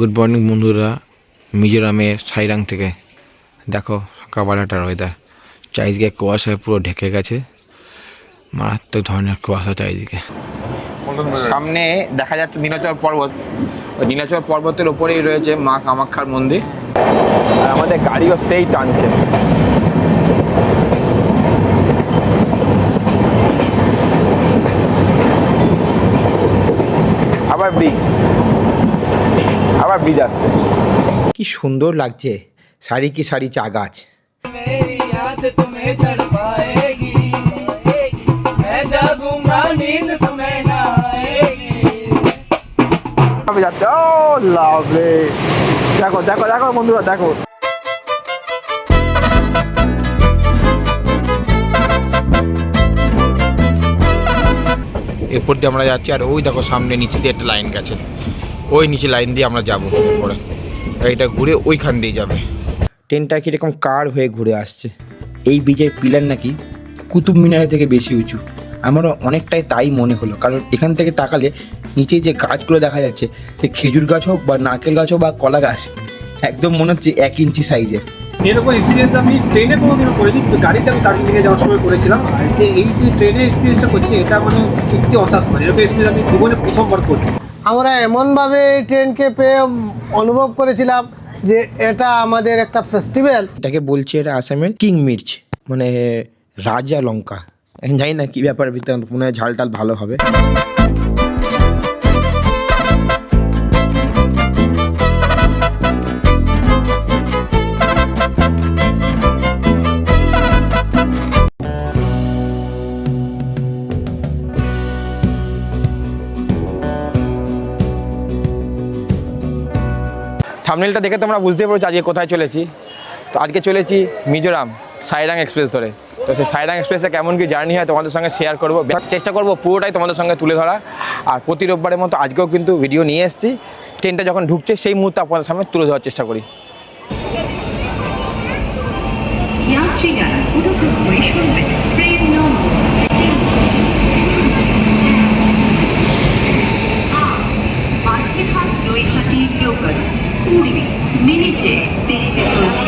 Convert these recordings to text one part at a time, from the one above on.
Good morning বন্ধুরা, মিজোরামের সাইরাং থেকে। দেখো সকালবেলাটার ওয়েদার, চারিদিকে কুয়াশায় পুরো ঢেকে গেছে, মারাত্মক ধরনের কুয়াশা চারিদিকে। সামনে দেখা যাচ্ছে নীলাচল পর্বত, ওই নীলাচল পর্বতের ওপরেই রয়েছে মা কামাখ্যার মন্দির, আর আমাদের গাড়িও সেই টানছে। আবার ব্রিজ আসছে। কি সুন্দর লাগছে, সারি কি সারি চা গাছ। দেখো দেখো দেখো বন্ধুরা, দেখো এরপর দিয়ে আমরা যাচ্ছি, আর ওই দেখো সামনে নিচে দিয়ে একটা লাইন গেছে, ওই নিচে লাইন দিয়ে আমরা যাবো। এরপরে এইটা ঘুরে ওইখান দিয়ে যাবে। ট্রেনটা কীরকম কার হয়ে ঘুরে আসছে। এই ব্রিজের পিলার নাকি কুতুব মিনারের থেকে বেশি উঁচু। আমারও অনেকটাই তাই মনে হলো, কারণ এখান থেকে তাকালে নিচে যে গাছগুলো দেখা যাচ্ছে, সে খেজুর গাছ হোক বা নারকেল গাছ হোক বা কলা গাছ, একদম মনে হচ্ছে 1 ইঞ্চি সাইজের। এরকম এক্সপিরিয়েন্স আমি ট্রেনে কোনোদিনও করেছি, কিন্তু গাড়িতে আমি দার্জিলিং থেকে যাওয়ার সময় করেছিলাম। আর এই যে ট্রেনে এক্সপিরিয়েন্সটা করছি, এটা মানে সত্যি অসাধারণ। এরকম এক্সপিরিয়েন্স আমি জীবনে প্রথমবার করছি। আমরা এমনভাবে এই ট্রেনকে পেয়ে অনুভব করেছিলাম যে এটা আমাদের একটা ফেস্টিভ্যাল। এটাকে বলছে এটা আসামের কিং মির্চ, মানে রাজা লঙ্কা। জানি না কী ব্যাপার, ভিতরে মনে হয় ঝাল টাল ভালো হবে। থাম্বনেলটা দেখে তোমরা বুঝতে পারছো আজকে কোথায় চলেছি। তো আজকে চলেছি মিজোরাম সাইরাং এক্সপ্রেস ধরে। তো সেই সাইরাং এক্সপ্রেসে কেমন কি জার্নি হয় তোমাদের সঙ্গে শেয়ার করবো, চেষ্টা করবো পুরোটাই তোমাদের সঙ্গে তুলে ধরা। আর প্রতি রোববারের মতো আজকেও কিন্তু ভিডিও নিয়ে এসেছি, ট্রেনটা যখন ঢুকছে সেই মুহূর্তে আপনাদের সামনে তুলে ধরার চেষ্টা করি। মিনিটে বেরিয়ে চলছে।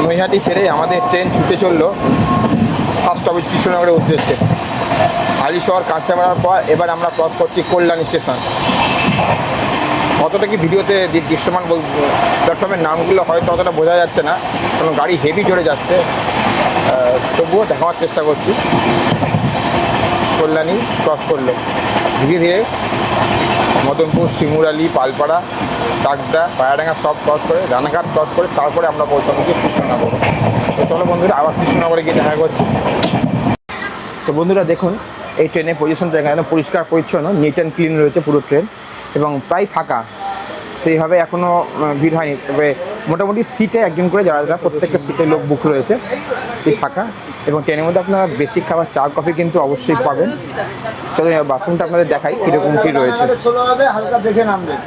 নৈহাটি ছেড়ে আমাদের ট্রেন ছুটে চললো ফার্স্ট স্টপেজ কৃষ্ণনগরের উদ্দেশ্যে। হালিশহর কাঁচাপাড়ার পর এবার আমরা ক্রস করছি কল্যাণী স্টেশন। অতটা কি ভিডিওতে দৃশ্যমান প্ল্যাটফর্মের নামগুলো হয়তো অতটা বোঝা যাচ্ছে না, কারণ গাড়ি হেভি জোরে যাচ্ছে, তবুও দেখানোর চেষ্টা করছি। কল্যাণী ক্রস করলো, ধীরে ধীরে মদনপুর, শিমুরালি, পালপাড়া, টাকদা, পায়াডাঙ্গা সব ক্রস করে, রানাঘাট ক্রস করে তারপরে আমরা পৌঁছাবো গিয়ে কৃষ্ণনগর। তো চলো বন্ধুরা, আবার কৃষ্ণনগরে গিয়ে দেখা করছি। তো বন্ধুরা দেখুন, এই ট্রেনের পজিশনটা একদম পরিষ্কার পরিচ্ছন্ন, নিট অ্যান্ড ক্লিন রয়েছে পুরো ট্রেন, এবং প্রায় ফাঁকা, সেইভাবে এখনও ভিড় হয়নি। তবে মোটামুটি সিটে একজন করে যারা প্রত্যেকটা সিটে লোক বুক রয়েছে, এই ফাঁকা। এবং ট্রেনের মধ্যে আপনারা বেসিক খাবার চা কফি কিন্তু অবশ্যই পাবেন। চলো বাথরুমটা আপনাদের দেখাই কীরকম কী রয়েছে। হালকা দেখে নামবেন,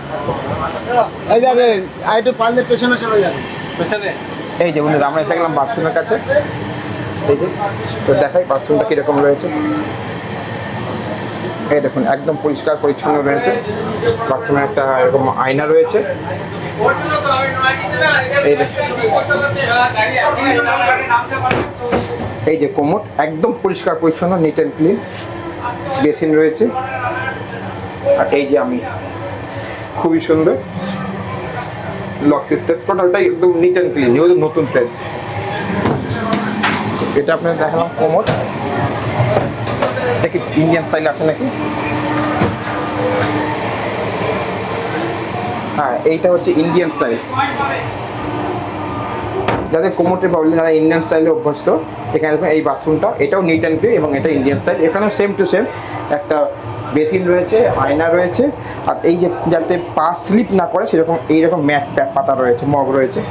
এই যাবেন আর একটু পারলে পেছনে চলে যাবেন। এই যে বন্ধুরা, আমরা এসে গেলাম বাথরুমের কাছে। এই যে তো দেখাই বাথরুমটা কীরকম রয়েছে। এই দেখুন, একদম পরিষ্কার পরিচ্ছন্ন রয়েছে। বাথরুমে একটা এরকম আয়না রয়েছে। এই যে কোমোড, একদম পরিষ্কার পরিচ্ছন্ন, নিট অ্যান্ড ক্লিন। বেসিন রয়েছে। আর এই যে আমি, খুবই সুন্দর লক সিস্টেম, টোটালটাই একদম নিট অ্যান্ড ক্লিন, যেহেতু নতুন ট্রেন। এটা আপনার দেখালাম কোমোড, দেখি ইন্ডিয়ান স্টাইল আছে নাকি। হ্যাঁ, এইটা হচ্ছে ইন্ডিয়ান স্টাইল। যাদের কোমোটের প্রবলেম, যারা ইন্ডিয়ান স্টাইলে অভ্যস্ত, এখানে দেখুন এই বাথরুমটা, এটাও নিট অ্যান্ড ক্লিন এবং এটা ইন্ডিয়ান স্টাইল। এখানেও সেম টু সেম একটা বেসিন রয়েছে, আয়না রয়েছে, আর এই যে যাতে পা স্লিপ না করে সেরকম এইরকম ম্যাট পাতা রয়েছে, মগ রয়েছে।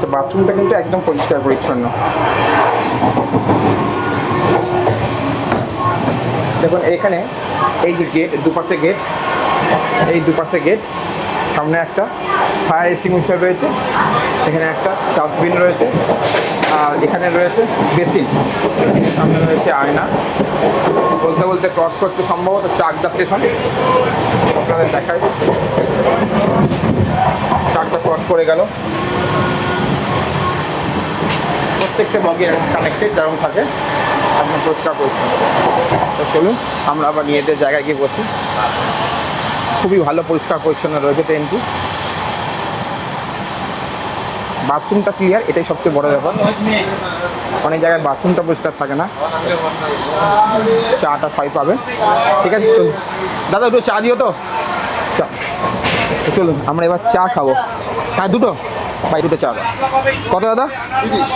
তো বাথরুমটা কিন্তু একদম পরিষ্কার পরিচ্ছন্ন। দেখুন এখানে এই যে গেট, দুপাশে গেট, এই দুপাশে গেট, সামনে একটা ফায়ার এক্সটিংগুইশার রয়েছে, এখানে একটা ডাস্টবিন রয়েছে, আর এখানে রয়েছে বেসিন, সামনে রয়েছে আয়না। বলতে বলতে ক্রস করছে সম্ভবত চাকদা স্টেশন, আপনাদের দেখায়। চাকদা ক্রস করে গেল। প্রত্যেকটা বগি কানেক্টেড যেমন থাকে আপনার পরিষ্কার পরিচ্ছন্ন। তো চলুন আমরা আবার নিজেদের জায়গায় গিয়ে বসি। খুবই ভালো পরিষ্কার পরিচ্ছন্ন রয়েছে ট্রেনটি। বাথরুমটা ক্লিয়ার, এটাই সবচেয়ে বড় ব্যাপার। অনেক জায়গায় বাথরুমটা পরিষ্কার থাকে না। চাটা সবাই পাবেন, ঠিক আছে। চলুন দাদা, একটু চা দিও তো। চা, তো চলুন আমরা এবার চা খাবো। হ্যাঁ, দুটো ভাই, দুটো চা দাও। কত দাদা? 30।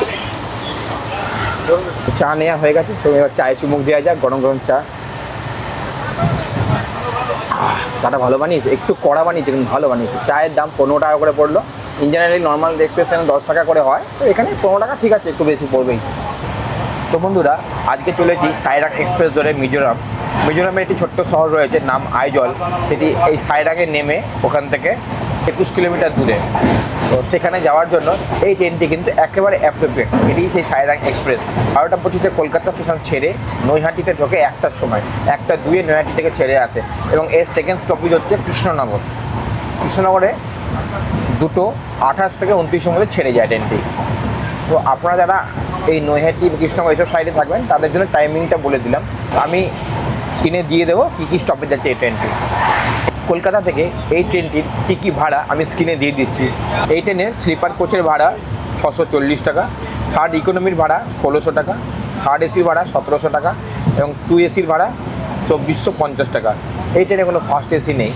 চা নেওয়া হয়ে গেছে, তো এবার চায়ে চুমুক দেওয়া যাক। গরম গরম চা। চাটা ভালো বানিয়েছে, একটু কড়া বানিয়েছে কিন্তু ভালো বানিয়েছে। চায়ের দাম 15 টাকা করে পড়লো। ইন জেনারেলি নর্মাল এক্সপ্রেস ট্রেনে 10 টাকা করে হয়, তো এখানে 15 টাকা ঠিক আছে, একটু বেশি পড়বেই। তো বন্ধুরা, আজকে চলেছি সাইরাং এক্সপ্রেস ধরে মিজোরাম। মিজোরামের একটি ছোট্ট শহর রয়েছে নাম আইজল, সেটি এই সাইরাঙে নেমে ওখান থেকে 21 কিলোমিটার দূরে। তো সেখানে যাওয়ার জন্য এই ট্রেনটি কিন্তু একেবারে অ্যাপ্রোপ্রিয়েট। এটি সেই সাইরাং এক্সপ্রেস 12:25 কলকাতা স্টেশন ছেড়ে নৈহাটিতে ঢোকে 1টার সময়, 1:02 নৈহাটি থেকে ছেড়ে আসে এবং এর সেকেন্ড স্টপেজ হচ্ছে কৃষ্ণনগর। কৃষ্ণনগরে 2:28 থেকে 29 মধ্যে ছেড়ে যায় ট্রেনটি। তো আপনারা যারা এই নৈহাটি কৃষ্ণনগর এইসব সাইডে থাকবেন তাদের জন্য টাইমিংটা বলে দিলাম। আমি স্ক্রিনে দিয়ে দেবো কী কী স্টপেজ আছে এই ট্রেনটি। কলকাতা থেকে এই ট্রেনটির কী ভাড়া আমি স্ক্রিনে দিয়ে দিচ্ছি। এই ট্রেনের স্লিপার কোচের ভাড়া 640 টাকা, থার্ড ইকোনমির ভাড়া 1600 টাকা, থার্ড এসির ভাড়া 1700 টাকা এবং 2 এসির ভাড়া 2450 টাকা। এই ট্রেনে কোনো ফার্স্ট এসি নেই।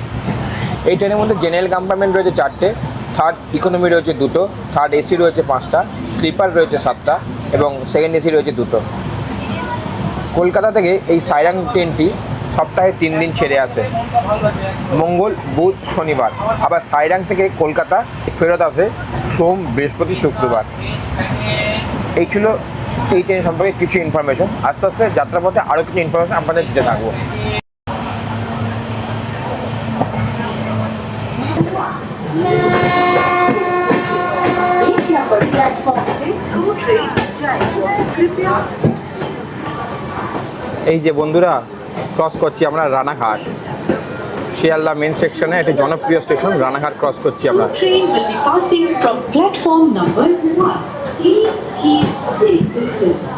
এই ট্রেনের মধ্যে জেনারেল কম্পার্টমেন্ট রয়েছে 4টে, থার্ড ইকোনমি রয়েছে 2টো, থার্ড এসি রয়েছে 5টা, স্লিপার রয়েছে 7টা এবং সেকেন্ড এসি রয়েছে 2টো। কলকাতা থেকে এই সাইরাং ট্রেনটি সপ্তাহে 3 দিন ছেড়ে আসে, মঙ্গল, বুধ, শনিবার। আবার সাইরাং থেকে কলকাতা ফেরত আসে সোম, বৃহস্পতি, শুক্রবার। এই ছিল এই ট্রেন সম্পর্কে কিছু ইনফরমেশন। আস্তে আস্তে যাত্রাপথে আরও কিছু ইনফরমেশন আপনাদের দিতে থাকবো। এই যে বন্ধুরা, ক্রস করছি আমরা রানাঘাট। শিয়ালদা মেন সেকশনে একটি জনপ্রিয় স্টেশন রানাঘাট ক্রস করছি আমরা। Train will be passing from platform number 1. Please keep safe distance.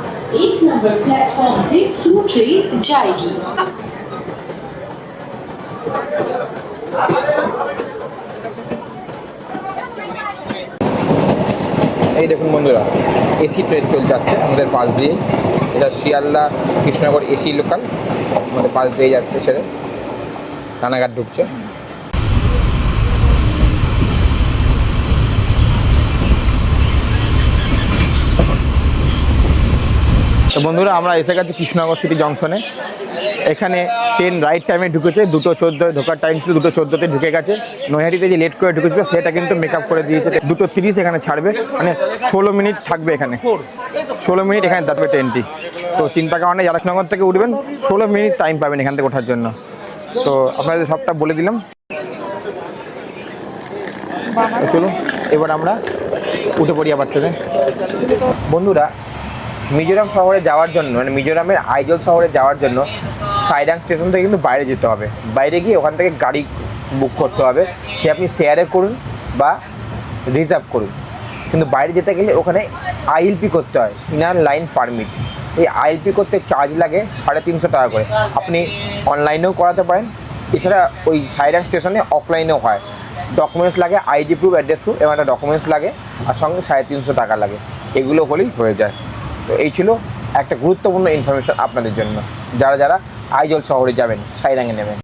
1 number platform से through train जाएगी। এই দেখুন বন্ধুরা, এসি ট্রেন চলে যাচ্ছে আমাদের পাশ দিয়ে। এটা শিয়ালদা কৃষ্ণনগর এসি লোকাল আমাদের পাশ দিয়ে যাচ্ছে, ছেড়ে রানাঘাট ঢুকছে। তো বন্ধুরা, আমরা এসে গেছি কৃষ্ণনগর সিটি জংশনে। এখানে ট্রেন রাইট টাইমে ঢুকেছে, 2:14 ঢোকার টাইম ছিল, 2:14 ঢুকে গেছে। নৈহাটিতে যে লেট করে ঢুকেছিল সেটা কিন্তু মেকআপ করে দিয়েছে। 2:30 এখানে ছাড়বে, মানে 16 মিনিট থাকবে এখানে, 16 মিনিট এখানে থাকবে ট্রেনটি। তো চিন্তা কারণে যারা কৃষ্ণনগর থেকে উঠবেন 16 মিনিট টাইম পাবেন এখান থেকে ওঠার জন্য। তো আপনাদের সবটা বলে দিলাম। তো চলুন এবার আমরা উঠে পড়ি আবার ট্রেনে। বন্ধুরা, মিজোরাম শহরে যাওয়ার জন্য, মানে মিজোরামের আইজল শহরে যাওয়ার জন্য সাইরাং স্টেশন থেকে কিন্তু বাইরে যেতে হবে। বাইরে গিয়ে ওখান থেকে গাড়ি বুক করতে হবে, সে আপনি শেয়ারে করুন বা রিজার্ভ করুন। কিন্তু বাইরে যেতে গেলে ওখানে আইএলপি করতে হয়, ইনার লাইন পারমিট। এই আইএলপি করতে চার্জ লাগে 350 টাকা করে। আপনি অনলাইনেও করাতে পারেন, এছাড়া ওই সাইরাং স্টেশনে অফলাইনেও হয়। ডকুমেন্টস লাগে, আইডি প্রুফ, অ্যাড্রেস প্রুফ এবং একটা ডকুমেন্টস লাগে, আর সঙ্গে 350 টাকা লাগে। এগুলো হলেই হয়ে যায়। তো এই ছিল একটা গুরুত্বপূর্ণ ইনফরমেশন আপনাদের জন্য, যারা যারা আইজল শহরে যাবেন, সাইরাঙে নেবেন।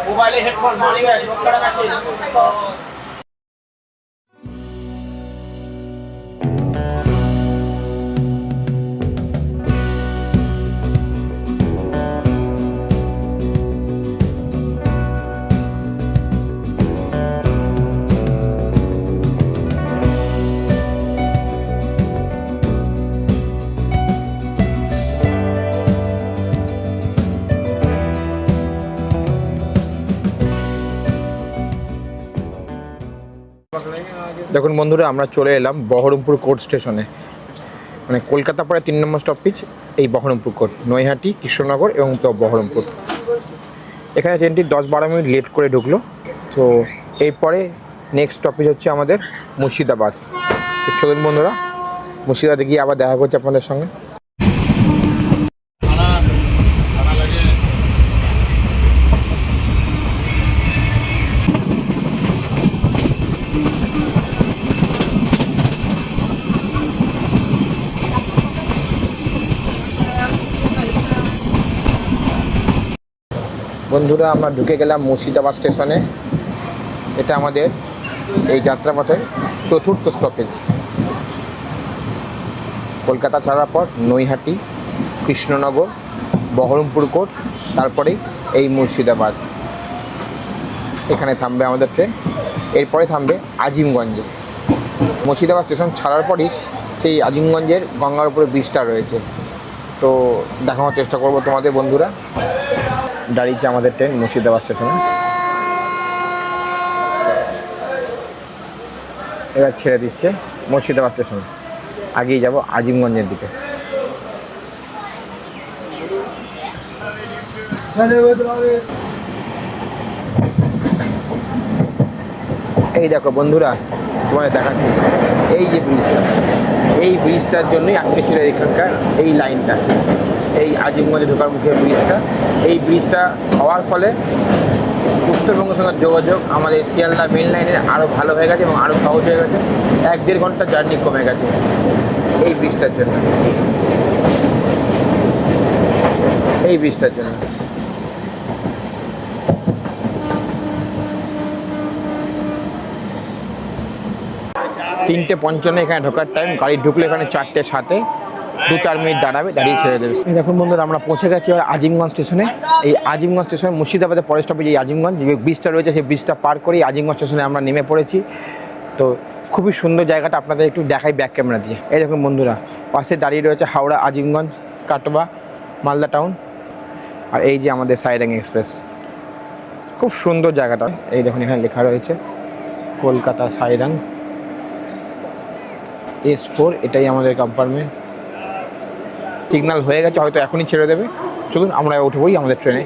মোবাইলে হেডফোন মানি ব্যাগ দেখুন বন্ধুরা, আমরা চলে এলাম বহরমপুর কোর্ট স্টেশনে। মানে কলকাতা পরে 3 নম্বর স্টপেজ এই বহরমপুর কোর্ট, নৈহাটি, কৃষ্ণনগর এবং তো বহরমপুর। এখানে ট্রেনটি 10-12 মিনিট লেট করে ঢুকলো। তো এরপরে নেক্সট স্টপেজ হচ্ছে আমাদের মুর্শিদাবাদ। তো চলুন বন্ধুরা, মুর্শিদাবাদে গিয়ে আবার দেখা করছি আপনাদের সঙ্গে। বন্ধুরা, আমরা ঢুকে গেলাম মুর্শিদাবাদ স্টেশনে। এটা আমাদের এই যাত্রাপথের 4র্থ স্টপেজ। কলকাতা ছাড়ার পর নৈহাটি, কৃষ্ণনগর, বহরমপুর কোর্ট, তারপরেই এই মুর্শিদাবাদ। এখানে থামবে আমাদের ট্রেন। এরপরে থামবে আজিমগঞ্জে। মুর্শিদাবাদ স্টেশন ছাড়ার পরই সেই আজিমগঞ্জের গঙ্গার উপরে ব্রিজটা রয়েছে। তো দেখানোর চেষ্টা করব তোমাদের বন্ধুরা। দাঁড়িয়েছে আমাদের ট্রেন মুর্শিদাবাদ স্টেশনে। এবার ছেড়ে দিচ্ছে মুর্শিদাবাদ স্টেশন, আগেই যাব আজিমগঞ্জের দিকে। এই দেখো বন্ধুরা, তোমাদের দেখাচ্ছি এই যে ব্রিজটা, এই ব্রিজটার জন্যই আটকে ছিল এখানকার এই লাইনটা, এই আজিমগঞ্জে ঢোকার মুখে ব্রিজটা। এই ব্রিজটা হওয়ার ফলে উত্তরবঙ্গের সঙ্গে যোগাযোগ আমাদের শিয়ালদা মেন লাইনের আরও ভালো হয়ে গেছে এবং আরও সহজ হয়ে গেছে। 1-1.5 ঘন্টা জার্নি কমে গেছে এই ব্রিজটার জন্য, এই ব্রিজটার জন্য। 3:55 এখানে ঢোকার টাইম। গাড়ি ঢুকলে এখানে 4:07, 2-4 মিনিট দাঁড়াবে, দাঁড়িয়ে ছেড়ে দেবে। দেখুন বন্ধুরা, আমরা পৌঁছে গেছি আজিমগঞ্জ স্টেশনে। এই আজিমগঞ্জ স্টেশন মুর্শিদাবাদের পরের স্টপেজ এই আজিমগঞ্জ। যে ব্রিজটা রয়েছে সেই ব্রিজটা পার করেই আজিমগঞ্জ স্টেশনে আমরা নেমে পড়েছি। তো খুবই সুন্দর জায়গাটা, আপনাদের একটু দেখাই ব্যাক ক্যামেরা দিয়ে। এই দেখুন বন্ধুরা, পাশে দাঁড়িয়ে রয়েছে হাওড়া, আজিমগঞ্জ, কাটোয়া, মালদা টাউন, আর এই যে আমাদের সাইরাং এক্সপ্রেস। খুব সুন্দর জায়গাটা। এই দেখুন এখানে লেখা রয়েছে কলকাতা সাইরাং S4, এটাই আমাদের কম্পার্টমেন্ট। সিগন্যাল হয়ে গেছে, হয়তো এখনই ছেড়ে দেবে। চলুন আমরা উঠে পড়ি আমাদের ট্রেনে।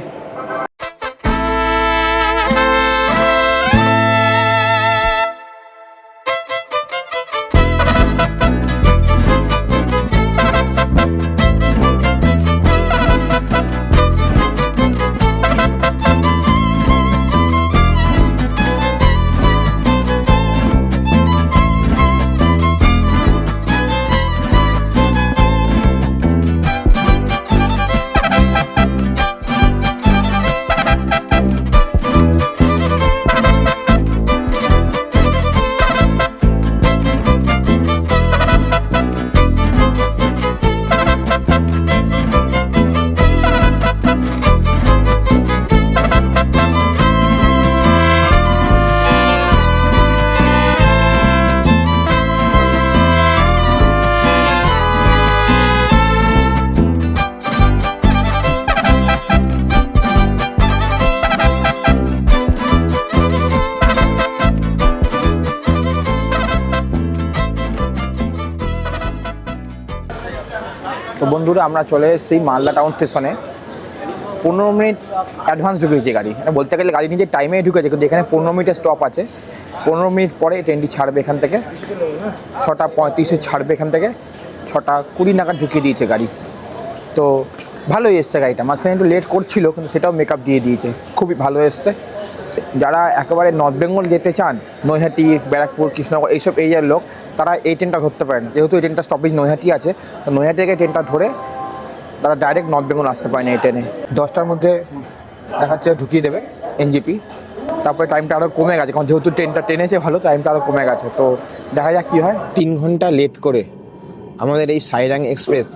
তো বন্ধুরা, আমরা চলে এসেছি মালদা টাউন স্টেশনে। 15 মিনিট অ্যাডভান্স ঢুকেছে গাড়ি। বলতে গেলে গাড়ি নিজের টাইমেই ঢুকেছে, কিন্তু এখানে 15 মিনিটের স্টপ আছে। 15 মিনিট পরে ট্রেনটি ছাড়বে এখান থেকে। 6:35-এ ছাড়বে এখান থেকে। 6:20 নাগাদ ঢুকিয়ে দিয়েছে গাড়ি। তো ভালোই এসছে গাড়িটা। মাঝখানে একটু লেট করছিল, কিন্তু সেটাও মেকআপ দিয়ে দিয়েছে। খুবই ভালো এসছে। যারা একেবারে নর্থ বেঙ্গল যেতে চান, নৈহাটি, ব্যারাকপুর, কৃষ্ণনগর এইসব এরিয়ার লোক, তারা এই ট্রেনটা ধরতে পারেন। যেহেতু এই ট্রেনটা স্টপেজ নৈহাটি আছে, তো নৈহাটি থেকে ট্রেনটা ধরে তারা ডাইরেক্ট নর্থ বেঙ্গল আসতে পারেন এই ট্রেনে। 10টার মধ্যে দেখাচ্ছে ঢুকিয়ে দেবে এনজিপি। তারপরে টাইমটা আরও কমে গেছে, কারণ যেহেতু ট্রেনটা টেনেছে ভালো, টাইমটা আরও কমে গেছে। তো দেখা যাক কী হয়। 3 ঘন্টা লেট করে আমাদের এই সাইরাং এক্সপ্রেস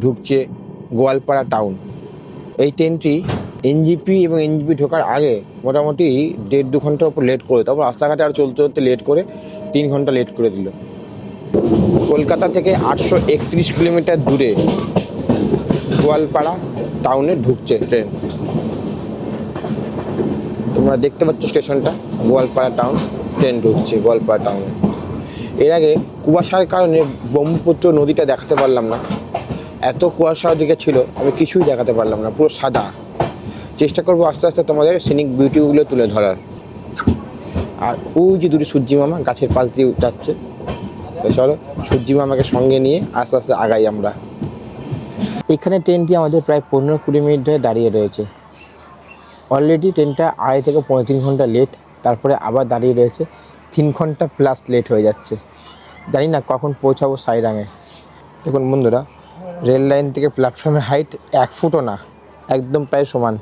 ঢুকছে গোয়ালপাড়া টাউন। এই ট্রেনটি এনজিপি এবং এনজিপি ঢোকার আগে মোটামুটি 1.5-2 ঘন্টার উপর লেট করে, তারপর রাস্তাঘাটে আর চলতে চলতে লেট করে 3 ঘন্টা লেট করে দিল। কলকাতা থেকে 831 কিলোমিটার দূরে গোয়ালপাড়া টাউনে ঢুকছে ট্রেন। তোমরা দেখতে পাচ্ছ স্টেশনটা, গোয়ালপাড়া টাউন, ট্রেন ঢুকছে গোয়ালপাড়া টাউনে। এর আগে কুয়াশার কারণে ব্রহ্মপুত্র নদীটা দেখাতে পারলাম না, এত কুয়াশা ওদিকে ছিল আমি কিছুই দেখাতে পারলাম না, পুরো সাদা। চেষ্টা করবো আস্তে আস্তে তোমাদের সিনিক বিউটিগুলো তুলে ধরার। আর ওই যে দুটো সূর্যি মামা গাছের পাশ দিয়ে যাচ্ছে, তো চলো সূর্যি মামাকে সঙ্গে নিয়ে আস্তে আস্তে আগাই আমরা। এখানে ট্রেনটি আমাদের প্রায় 15-20 মিনিট ধরে দাঁড়িয়ে রয়েছে। অলরেডি ট্রেনটা 2.5 থেকে 3.5 ঘন্টা লেট, তারপরে আবার দাঁড়িয়ে রয়েছে, 3 ঘন্টা প্লাস লেট হয়ে যাচ্ছে। জানি না কখন পৌঁছাবো সাইরাঙে। দেখুন বন্ধুরা, রেল লাইন থেকে প্ল্যাটফর্মের হাইট 1 ফুটও না, একদম প্রায় সমান।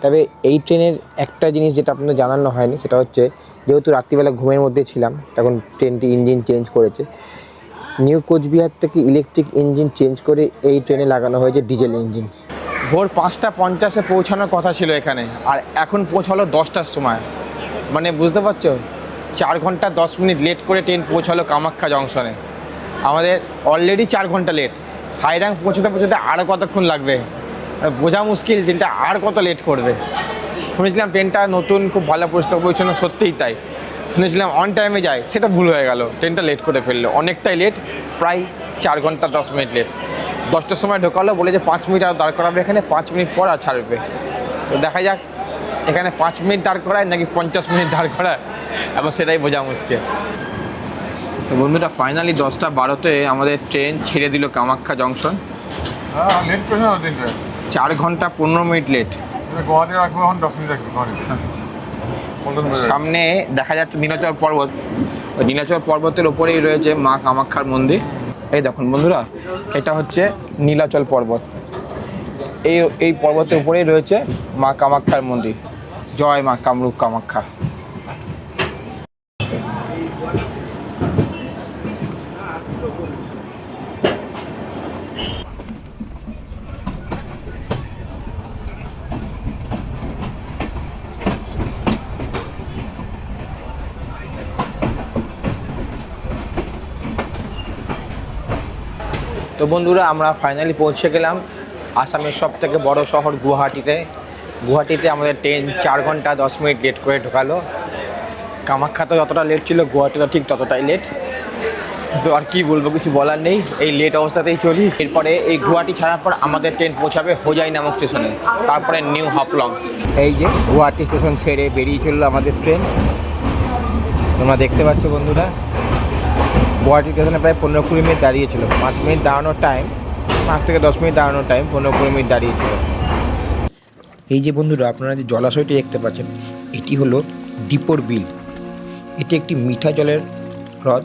তবে এই ট্রেনের একটা জিনিস যেটা আপনাদের জানানো হয়নি, সেটা হচ্ছে যেহেতু রাত্রিবেলা ঘুমের মধ্যে ছিলাম, তখন ট্রেনটি ইঞ্জিন চেঞ্জ করেছে। নিউ কোচবিহার থেকে ইলেকট্রিক ইঞ্জিন চেঞ্জ করে এই ট্রেনে লাগানো হয়েছে ডিজেল ইঞ্জিন। ভোর 5:50 পৌঁছানোর কথা ছিল এখানে, আর এখন পৌঁছালো 10টার সময়। মানে বুঝতে পারছো, 4 ঘন্টা 10 মিনিট লেট করে ট্রেন পৌঁছালো কামাখ্যা জংশনে। আমাদের অলরেডি 4 ঘন্টা লেট, সাইরাং পৌঁছাতে পৌঁছাতে আরও কতক্ষণ লাগবে বোঝা মুশকিল, ট্রেনটা আর কত লেট করবে। শুনেছিলাম ট্রেনটা নতুন, খুব ভালো পরিষ্কার পরিচ্ছন্ন, সত্যিই তাই। শুনেছিলাম অন টাইমে যায়, সেটা ভুল হয়ে গেল, ট্রেনটা লেট করে ফেললো, অনেকটাই লেট, প্রায় 4 ঘন্টা 10 মিনিট লেট। 10টার সময় ঢোকালো, বলে যে 5 মিনিট আর দাঁড় করাবে এখানে, 5 মিনিট পর আর ছাড়বে। তো দেখা যাক এখানে 5 মিনিট দাঁড় করায় নাকি 50 মিনিট দাঁড় করায়, এখন সেটাই বোঝা মুশকিল। তো বন্ধুরা, ফাইনালি 10:12-তে আমাদের ট্রেন ছেড়ে দিল কামাখ্যা জংশন। হ্যাঁ লেট করেছে না ট্রেনটা, 4 ঘন্টা 15 মিনিট লেট। গুয়াহাটি রাখবো এখন 10 মিনিট রাখবো গুয়াহাটিতে। সামনে দেখা যাচ্ছে নীলাচল পর্বত, ওই নীলাচল পর্বতের ওপরেই রয়েছে মা কামাখ্যার মন্দির। এই দেখুন বন্ধুরা, এটা হচ্ছে নীলাচল পর্বত, এই পর্বতের উপরেই রয়েছে মা কামাখ্যার মন্দির। জয় মা কামরূপ কামাখ্যা। তো বন্ধুরা, আমরা ফাইনালি পৌঁছে গেলাম আসামের সব থেকে বড় শহর গুয়াহাটিতে। গুয়াহাটিতে আমাদের ট্রেন 4 ঘন্টা 10 মিনিট লেট করে ঢোকালো। কামাখ্যা তো যতটা লেট ছিল, গুয়াহাটিতে ঠিক ততটাই লেট। তো আর কি বলবো, কিছু বলার নেই, এই লেট অবস্থাতেই চলি। এরপরে এই গুয়াহাটি ছাড়ার পর আমাদের ট্রেন পৌঁছাবে হোজাই নামক স্টেশনে, তারপরে নিউ হাফলং। এই যে গুয়াহাটি স্টেশন ছেড়ে বেরিয়ে চললো আমাদের ট্রেন, তোমরা দেখতে পাচ্ছ বন্ধুরা। গুয়াহাটি স্টেশনে প্রায় 15-20 মিনিট দাঁড়িয়েছিল, 5 মিনিট দাঁড়ানোর টাইম, 5 থেকে 10 মিনিট দাঁড়ানোর টাইম, 15-20 মিনিট দাঁড়িয়েছিল। এই যে বন্ধুরা, আপনারা যে জলাশয়টি দেখতে পাচ্ছেন, এটি হলো ডিপোর বিল। এটি একটি মিঠা জলের হ্রদ,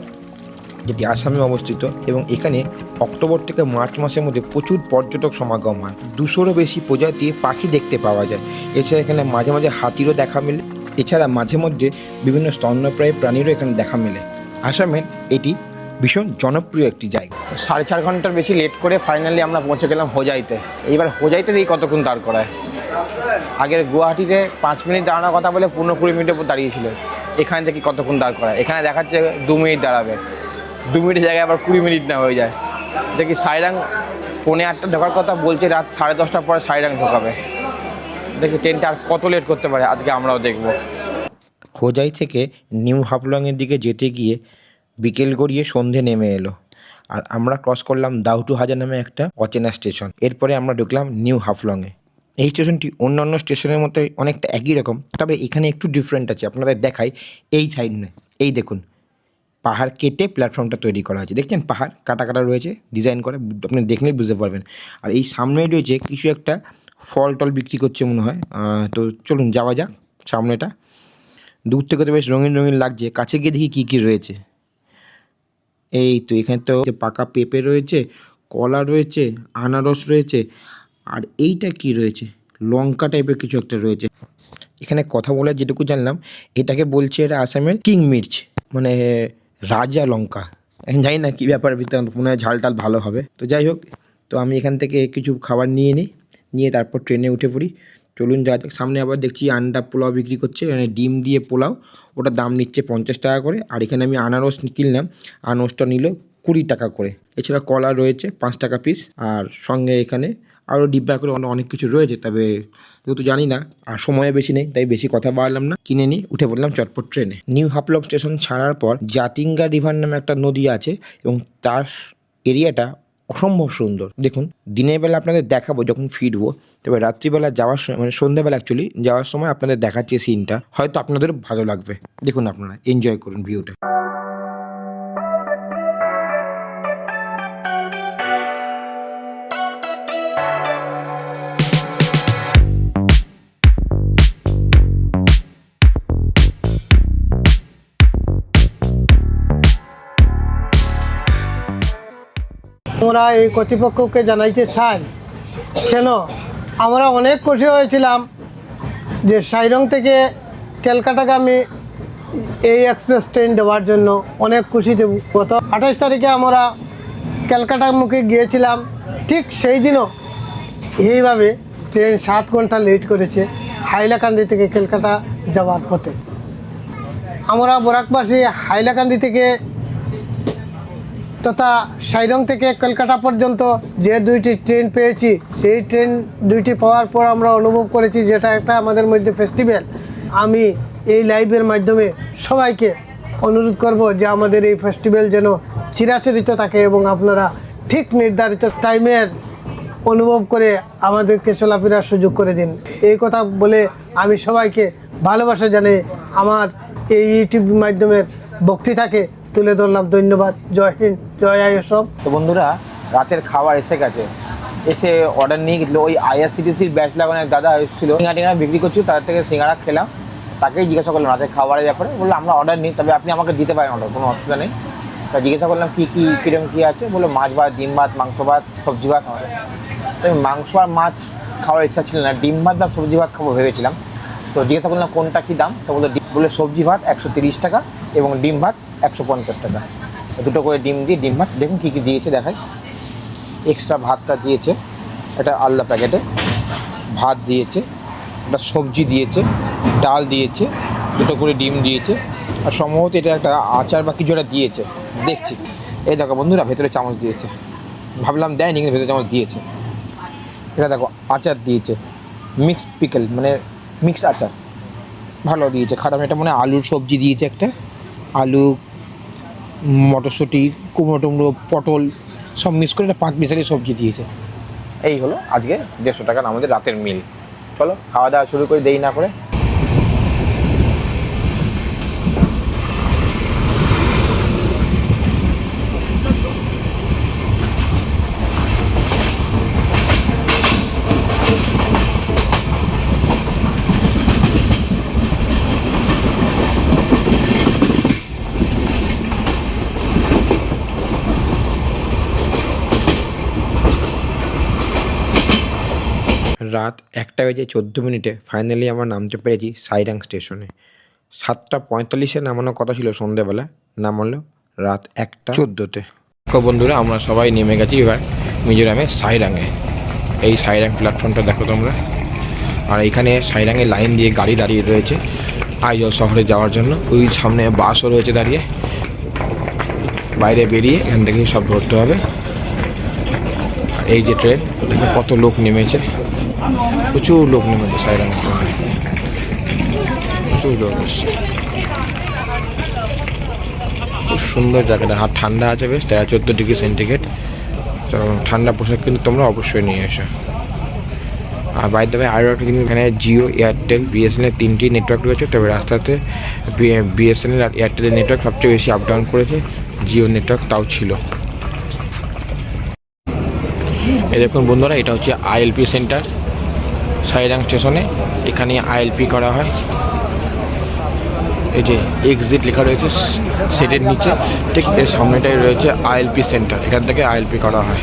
যেটি আসামে অবস্থিত, এবং এখানে অক্টোবর থেকে মার্চ মাসের মধ্যে প্রচুর পর্যটক সমাগম হয়। 200-রও বেশি প্রজাতির পাখি দেখতে পাওয়া যায়। এছাড়া এখানে মাঝে মাঝে হাতিরও দেখা মেলে, এছাড়া মাঝে মধ্যে বিভিন্ন স্তন্যপ্রায়ী প্রাণীরও এখানে দেখা মেলে। আসামের এটি ভীষণ জনপ্রিয় একটি জায়গা। 4.5 ঘন্টার বেশি লেট করে ফাইনালি আমরা পৌঁছে গেলাম হোজাইতে। এইবার হোজাইতে দিয়ে কতক্ষণ দাঁড় করায়। আগের গুয়াহাটিতে 5 মিনিট দাঁড়ানোর কথা বলে 15-20 মিনিটের উপর দাঁড়িয়েছিল, এখানে থেকে কতক্ষণ দাঁড় করায়। এখানে দেখাচ্ছে 2 মিনিট দাঁড়াবে, 2 মিনিটের জায়গায় আবার 20 মিনিট না হয়ে যায়। দেখি সাইরাং 8:45 ঢোকার কথা বলছে, রাত 10:30টার পরে সাইরাং ঢোকাবে। দেখি ট্রেনটা আর কত লেট করতে পারে, আজকে আমরাও দেখব। হোজাই থেকে নিউ হাফলংয়ের দিকে যেতে গিয়ে বিকেল গড়িয়ে সন্ধে নেমে এলো, আর আমরা ক্রস করলাম দাউটু হাজার নামে একটা অচেনা স্টেশন। এরপরে আমরা ঢুকলাম নিউ হাফলংয়ে। এই স্টেশনটি অন্যান্য স্টেশনের মতোই অনেকটা একই রকম, তবে এখানে একটু ডিফারেন্ট আছে। আপনাদের দেখাই, এই সাইড নয়, এই দেখুন, পাহাড় কেটে প্ল্যাটফর্মটা তৈরি করা হয়েছে। দেখছেন পাহাড় কাটা কাটা রয়েছে, ডিজাইন করে, আপনি দেখলেই বুঝতে পারবেন। আর এই সামনেই রয়েছে কিছু একটা ফল টল বিক্রি করছে মনে হয়। তো চলুন যাওয়া যাক সামনেটা। দূর থেকে তো বেশ রঙিন রঙিন লাগছে, কাছে গিয়ে দেখি কী কী রয়েছে। এই তো এখানে তো পাকা পেঁপে রয়েছে, কলা রয়েছে, আনারস রয়েছে, আর এইটা কি রয়েছে, লঙ্কা টাইপের কিছু একটা রয়েছে। এখানে কথা বলে যেটুকু জানলাম, এটাকে বলছে এরা আসামের কিং মির্চ, মানে রাজা লঙ্কা। জানি না কী ব্যাপার, ভিতরে মনে হয় ঝাল টাল ভালো হবে। তো যাই হোক, তো আমি এখান থেকে কিছু খাবার নিয়ে তারপর ট্রেনে উঠে পড়ি। চলুন যা যাক। সামনে আবার দেখছি আন্ডা পোলাও বিক্রি করছে, মানে ডিম দিয়ে পোলাও, ওটার দাম নিচ্ছে 50 টাকা করে। আর এখানে আমি আনারস কিনলাম, আনারসটা নিল 20 টাকা করে। এছাড়া কলা রয়েছে 5 টাকা পিস, আর সঙ্গে এখানে আরও ডিব্বা করে অনেক কিছু রয়েছে, তবে যেহেতু জানি না আর সময় বেশি নেই তাই বেশি কথা বাড়লাম না, কিনে নিই, উঠে পড়লাম চটপট ট্রেনে। নিউ হাফলং স্টেশন ছাড়ার পর জাতিঙ্গা রিভার নামে একটা নদী আছে এবং তার এরিয়াটা অসম্ভব সুন্দর। দেখুন, দিনের বেলা আপনাদের দেখাবো যখন ফিরবো, তবে রাত্রিবেলা যাওয়ার সময় মানে সন্ধ্যাবেলা অ্যাকচুয়ালি যাওয়ার সময় আপনাদের দেখাচ্ছি সিনটা, হয়তো আপনাদের ভালো লাগবে। দেখুন, আপনারা এনজয় করুন ভিউটা। আমরা এই কর্তৃপক্ষকে জানাইতে চাই, কেন আমরা অনেক খুশি হয়েছিলাম যে সাইরং থেকে ক্যালকাটাগামী এই এক্সপ্রেস ট্রেন দেওয়ার জন্য অনেক খুশিতে। গত 28 তারিখে আমরা ক্যালকাটামুখী গিয়েছিলাম, ঠিক সেই দিনও এইভাবে ট্রেন 7 ঘন্টা লেট করেছে হাইলাকান্দি থেকে ক্যালকাটা যাওয়ার পথে। আমরা বরাকবাসী হাইলাকান্দি থেকে তথা সাইরং থেকে কলকাতা পর্যন্ত যে 2টি ট্রেন পেয়েছি, সেই ট্রেন 2টি পাওয়ার পর আমরা অনুভব করেছি যেটা একটা আমাদের মধ্যে ফেস্টিভ্যাল। আমি এই লাইভের মাধ্যমে সবাইকে অনুরোধ করব যে আমাদের এই ফেস্টিভ্যাল যেন চিরাচরিত থাকে এবং আপনারা ঠিক নির্ধারিত টাইমের অনুভব করে আমাদেরকে চলাফেরার সুযোগ করে দিন। এই কথা বলে আমি সবাইকে ভালোবাসা জানিয়ে আমার এই ইউটিউব মাধ্যমের বক্তৃতাকে তুলে ধরলাম। ধন্যবাদ। জয় হিন্দ, জয় আইএসএফ। তো বন্ধুরা, রাতের খাবার এসে গেছে, এসে অর্ডার নিয়ে গেছিলো। ওই আইআরসিটিসির ব্যাচ লাগানোর দাদা এসেছিলো, সিঙ্গারা বিক্রি করছিল, তাদের থেকে সিঙ্গারা খেলাম। তাকেই জিজ্ঞাসা করলাম রাতের খাবারের ব্যাপারে, বললো আমরা অর্ডার নিই, তবে আপনি আমাকে দিতে পারেন অর্ডার, কোনো অসুবিধা নেই। তা জিজ্ঞাসা করলাম কীরকম কী আছে, বললো মাছ ভাত, ডিম ভাত, মাংস ভাত, সবজি ভাত। তো মাংস আর মাছ খাওয়ার ইচ্ছা ছিল না, ডিম ভাত বা সবজি ভাত খাবো ভেবেছিলাম। তো জিজ্ঞাসা করলাম কোনটা কী দাম, তো বলে সবজি ভাত 130 টাকা এবং ডিম ভাত 150 টাকা। দুটো করে ডিম দিয়ে ডিম ভাত। দেখুন কী কী দিয়েছে দেখাই। এক্সট্রা ভাতটা দিয়েছে, এটা আলাদা প্যাকেটে, ভাত দিয়েছে, একটা সবজি দিয়েছে, ডাল দিয়েছে, দুটো করে ডিম দিয়েছে, আর সম্ভবত এটা একটা আচার বা কিছু একটা দিয়েছে দেখছি। এই দেখো বন্ধুরা, ভেতরে চামচ দিয়েছে, ভাবলাম দেয়নি কিন্তু ভেতরে চামচ দিয়েছে। এটা দেখো আচার দিয়েছে, মিক্সড পিকল মানে মিক্সড আচার, ভালো দিয়েছে, খারাপ। এটা মনে হয় আলুর সবজি দিয়েছে, একটা আলু, মটরশুঁটি, কুমড়ো টুমড়ো, পটল সব মিক্স করে একটা 5 মিশালি সবজি দিয়েছে। এই হলো আজকে 150 টাকার আমাদের রাতের মিল। চলো খাওয়া দাওয়া শুরু করে দেরি না করে। রাত 1:14 ফাইনালি আমরা নামতে পেরেছি সাইরাং স্টেশনে। 7:45-এ নামানোর কথা ছিল সন্ধ্যেবেলা, নামালো রাত 1:14-তে। তো বন্ধুরা, আমরা সবাই নেমে গেছি এবার মিজোরামে সাইরাঙে। এই সাইরাং প্ল্যাটফর্মটা দেখো তোমরা, আর এইখানে সাইরাঙে লাইন দিয়ে গাড়ি দাঁড়িয়ে রয়েছে আইজল শহরে যাওয়ার জন্য। ওই সামনে বাসও রয়েছে দাঁড়িয়ে, বাইরে বেরিয়ে এখান থেকে সব ধরতে হবে। এই যে ট্রেন, কত লোক নেমেছে, প্রচুর লোক নেমেছে সাইরাং, প্রচুর লোক এসছে। খুব সুন্দর জায়গাটা, আর ঠান্ডা আছে বেশ, 13-14 ডিগ্রি সেন্টিগ্রেড। তো ঠান্ডা পোশাক কিন্তু তোমরা অবশ্যই নিয়ে এসো। আর বাইরে দেবে আরও একটা জিনিস, এখানে জিও, এয়ারটেল, বিএসএনএল 3টি নেটওয়ার্ক রয়েছে, তবে রাস্তাতে বিএসএনএল আর এয়ারটেলের নেটওয়ার্ক সবচেয়ে বেশি আপ ডাউন করেছে, জিও নেটওয়ার্ক তাও ছিল। এই দেখুন বন্ধুরা, এটা হচ্ছে আইএলপি সেন্টার সাইরাং স্টেশনে। এখানে আইএলপি করা হয়। এই যে এক্সিট লেখা রয়েছে সেটের নিচে, ঠিক এর সামনেটাই রয়েছে আইএলপি সেন্টার। এখান থেকে আইএলপি করা হয়,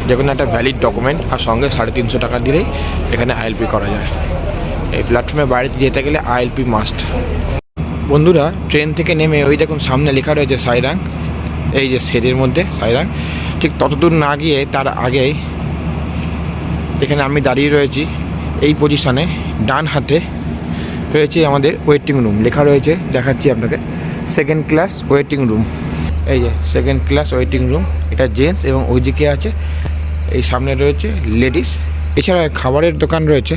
যে কোনো একটা ভ্যালিড ডকুমেন্ট আর সঙ্গে 350 টাকা দিলেই এখানে আইএলপি করা যায়। এই প্ল্যাটফর্মে বাইরে যেতে গেলে আইএলপি মাস্ট। বন্ধুরা, ট্রেন থেকে নেমে ওই দেখুন সামনে লেখা রয়েছে সাইরাং, এই যে শেডের মধ্যে সাইরাং। ঠিক ততদূর না গিয়ে তার আগেই এখানে আমি দাঁড়িয়ে রয়েছি এই পজিশনে, ডান হাতে রয়েছে আমাদের ওয়েটিং রুম, লেখা রয়েছে, দেখাচ্ছি আপনাকে, 2nd ক্লাস ওয়েটিং রুম। এই যে 2nd ক্লাস ওয়েটিং রুম, এটা জেন্টস, এবং ওইদিকে আছে এই সামনে রয়েছে লেডিস। এছাড়া খাবারের দোকান রয়েছে,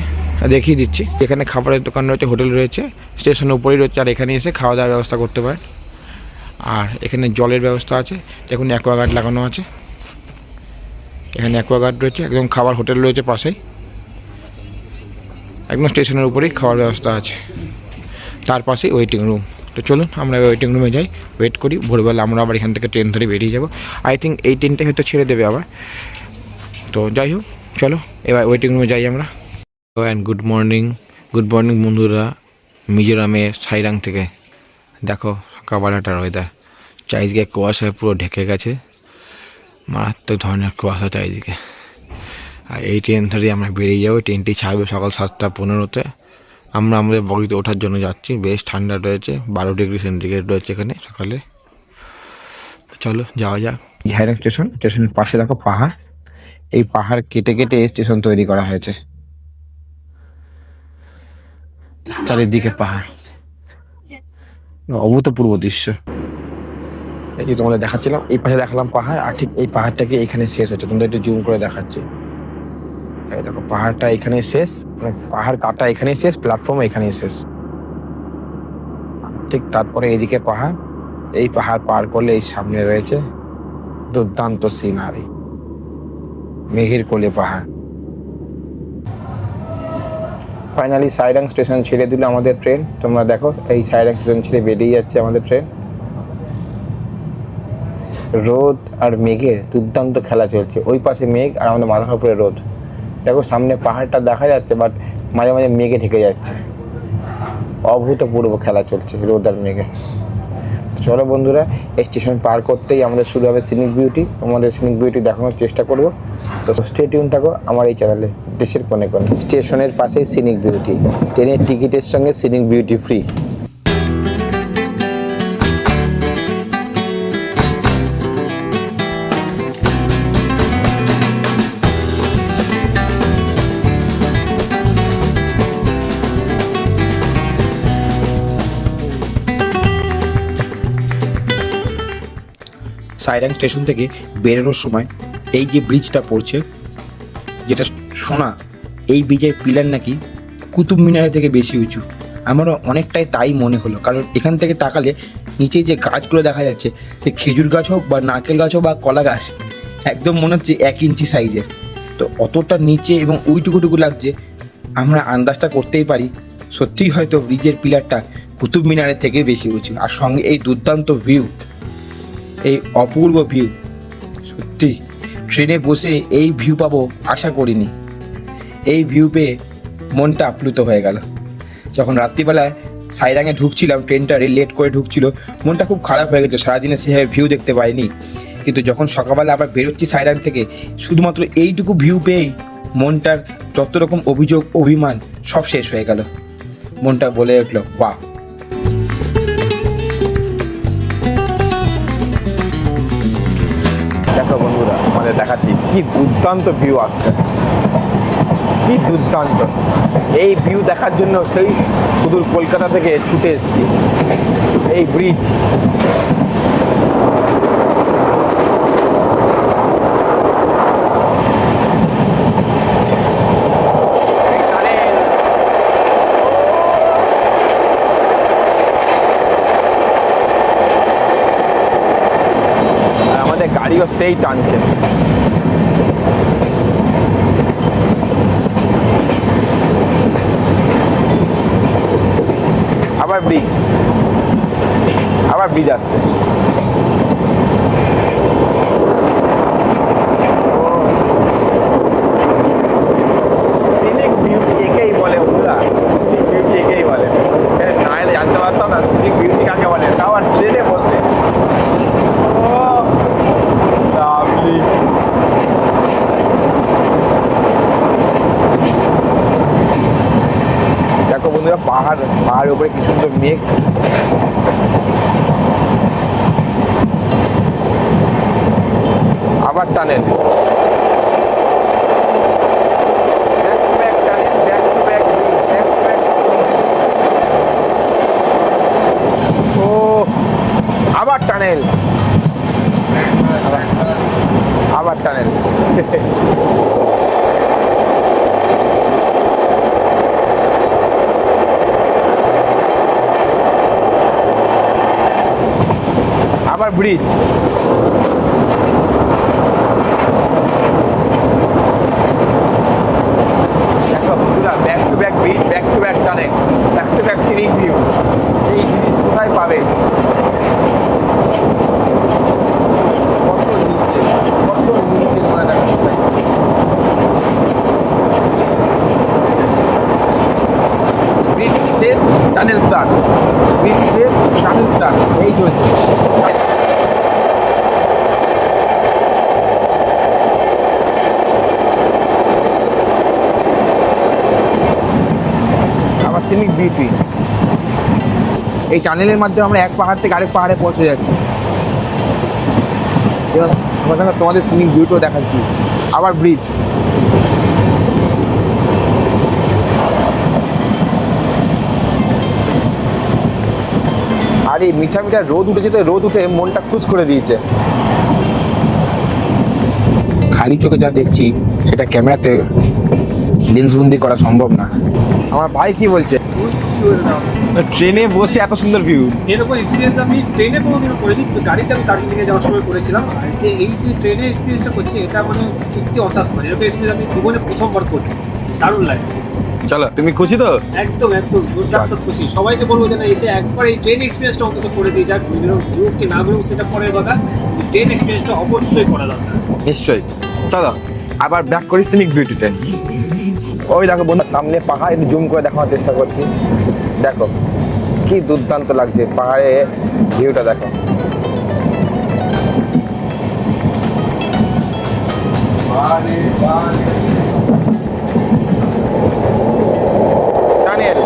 দেখিয়ে দিচ্ছি। এখানে খাবারের দোকান রয়েছে, হোটেল রয়েছে, স্টেশনের উপরেই রয়েছে। আর এখানে এসে খাওয়া দাওয়ার ব্যবস্থা করতে পারেন। আর এখানে জলের ব্যবস্থা আছে, দেখুন অ্যাকোয়াগার্ড লাগানো আছে। এখানে অ্যাকোয়াগার্ড রয়েছে, একদম খাবার হোটেল রয়েছে পাশেই, একদম স্টেশনের উপরেই খাওয়ার ব্যবস্থা আছে। তার পাশেই ওয়েটিং রুম। তো চলুন আমরা ওয়েটিং রুমে যাই, ওয়েট করি। ভোরবেলা আমরা আবার এখান থেকে ট্রেন ধরে বেরিয়ে যাব। আই থিঙ্ক এই ট্রেনটা হয়তো ছেড়ে দেবে আবার। তো যাই হোক, চলো এবার ওয়েটিং রুমে যাই আমরা। অ্যান্ড গুড মর্নিং বন্ধুরা, মিজোরামের সাইরাং থেকে। দেখো সকালবেলাটার ওয়েদার, চারিদিকে কুয়াশায় পুরো ঢেকে গেছে, মারাত্মক ধরনের কুয়াশা চারিদিকে। আর এই ট্রেন ধরে আমরা বেরিয়ে যাবো। ট্রেনটি ছাড়বে সকাল 7:15-তে। আমরা আমাদের বগিতে ওঠার জন্য যাচ্ছি। বেশ ঠান্ডা রয়েছে, 12 ডিগ্রি সেন্টিগ্রেড রয়েছে এখানে সকালে। চলো যাওয়া যাক। ঝাইরাং স্টেশনের পাশে দেখো পাহাড়। এই পাহাড় কেটে কেটে স্টেশন তৈরি করা হয়েছে। চারিদিকে পাহাড়, অভূতপূর্ব দৃশ্য। এই যে তোমাদের দেখাচ্ছিলাম, এই পাশে দেখালাম পাহাড়, আর ঠিক এই পাহাড়টাকে এখানে শেষ হচ্ছে। তোমাদের একটু জুম করে দেখাচ্ছি। এই দেখো পাহাড়টা এখানে শেষ, মানে পাহাড় কাটা এখানে শেষ, প্ল্যাটফর্ম এখানেই শেষ। ঠিক তারপরে এইদিকে পাহাড়, এই পাহাড় পার করলে এই সামনে রয়েছে দুর্দান্ত সিনারি, মেঘের কোলে পাহাড়। ফাইনালি সাইরাং স্টেশন ছেড়ে দিল আমাদের ট্রেন। তোমরা দেখো এই সাইরাং স্টেশন ছেড়ে বেরিয়ে যাচ্ছে আমাদের ট্রেন। রোদ আর মেঘের দুর্দান্ত খেলা চলছে। ওই পাশে মেঘ আর আমাদের মাথার উপরে রোদ। দেখো সামনে পাহাড়টা দেখা যাচ্ছে, বাট মাঝে মাঝে মেঘে ঢেকে যাচ্ছে। অভূতপূর্ব খেলা চলছে রোদ আর মেঘে। চলো বন্ধুরা, এই স্টেশন পার করতেই আমাদের শুরু হবে সিনিক বিউটি। তোমাদের সিনিক বিউটি দেখানোর চেষ্টা করবো। তো স্টে টিউন থাকো আমার এই চ্যানেলে, দেশের কোণে কোণে। স্টেশনের পাশেই সিনিক বিউটি, ট্রেনের টিকিটের সঙ্গে scenic beauty free. Sairang station থেকে বেরোনোর সময় এই যে ব্রিজটা পড়ছে, যেটা শোনা এই ব্রিজের পিলার নাকি কুতুব মিনারের থেকে বেশি উঁচু। আমারও অনেকটাই তাই মনে হলো, কারণ এখান থেকে তাকালে নিচে যে গাছগুলো দেখা যাচ্ছে, সে খেজুর গাছ হোক বা নারকেল গাছ হোক বা কলা গাছ, একদম মনে হচ্ছে 1 ইঞ্চি সাইজের। তো অতটা নিচে এবং ওইটুকুটুকু লাগছে, আমরা আন্দাজটা করতেই পারি সত্যিই হয়তো ব্রিজের পিলারটা কুতুব মিনারের থেকে বেশি উঁচু। আর সঙ্গে এই দুর্দান্ত ভিউ, এই অপূর্ব ভিউ, সত্যি ট্রেনে বসে এই ভিউ পাবো আশা করিনি। এই ভিউ পেয়ে মনটা আপ্লুত হয়ে গেল। যখন রাত্রিবেলায় সাইরাঙে ঢুকছিলাম, ট্রেনটা লেট করে ঢুকছিল, মনটা খুব খারাপ হয়ে গেছে, সারাদিনে সেভাবে ভিউ দেখতে পাইনি। কিন্তু যখন সকালবেলা আবার বেরোচ্ছি সাইরাং থেকে, শুধুমাত্র এইটুকু ভিউ পেয়েই মনটার যত রকম অভিযোগ অভিমান সব শেষ হয়ে গেল। মনটা বলে উঠল বাহ। দেখো বন্ধুরা, আমাদের দেখাচ্ছি কি দুর্দান্ত ভিউ আসছে, কি দুর্দান্ত। এই ভিউ দেখার জন্য সেই সুদূর কলকাতা থেকে ছুটে এসেছি। এই ব্রিজ, আমাদের গাড়িও সেই টানছে। আবার ব্রিজ, আবার ব্রিজ আসছে। সিনিক বিউটি একেই বলে বন্ধুরা, সিনিক বিউটি একেই বলে। না এলে জানতে পারতাম না সিনিক বিউটি কাকে বলে, তাও আর ট্রেনে বলতে। দেখো বন্ধুরা, পাহাড়ের উপরে কি সুন্দর মেঘ। আবার টানেল, ও আবার টানেল, আবার টানেল। আবার ব্রিজ। দেখো বন্ধুরা, back to back bridge, back to back tunnel, back to back scenic view. এই জিনিস কোথায় পাবে? কত নিচে, কত নিচে তোমরা দেখো। ব্রিজ শেষ, টানেল স্টার্ট, ব্রিজ শেষ, টানেল স্টার্ট, এই চলছে। আবার সিনিক বিউটি, এই টানেলের মাধ্যমে আমরা এক পাহাড় থেকে আরেক পাহাড়ে পৌঁছে যাচ্ছি। এবং আমরা তোমাদের সিনিক বিউটিও দেখাচ্ছি। আবার ব্রিজ, আর এই মিঠা মিঠা রোদ উঠেছে, তো রোদ উঠে মনটা খুশ করে দিয়েছে। খালি চোখে যা দেখছি সেটা ক্যামেরাতে লেন্সবন্দি করা সম্ভব না। আমার ভাই কি বলছে? ট্রেনে বসে এত সুন্দর ভিউ, এরকম এক্সপিরিয়েন্স আমি ট্রেনে কোনোদিনও করেছি, কিন্তু গাড়িতে আমি দার্জিলিংয়ে যাওয়ার সময় করেছিলাম। আর এই যে ট্রেনে এক্সপিরিয়েন্সটা করছি, এটা মানে সত্যি অসাধারণ। এরকম এক্সপিরিয়েন্স আমি জীবনে প্রথমবার করছি, দারুণ লাগছে। চলো তুমি খুশি তো? একদম একদম দুর্দান্ত খুশি। সবাইকে বলবো যে না, এসে একবার এই ট্রেন এক্সপিরিয়েন্সটা অন্তত করে দিয়ে যাক। গ্রুপ কি না গ্রুপ সেটা পরের কথা, ট্রেন এক্সপিরিয়েন্সটা অবশ্যই করা দরকার। নিশ্চয়ই। চলো আবার ব্যাক করি সিনিক বিউটিতে। ওই দেখো বন্ধু, সামনে পাহাড়, একটু জুম করে দেখানোর চেষ্টা করছি। দেখো কি দুর্দান্ত লাগছে পাহাড়ে, ভিউটা দেখো। টানেল,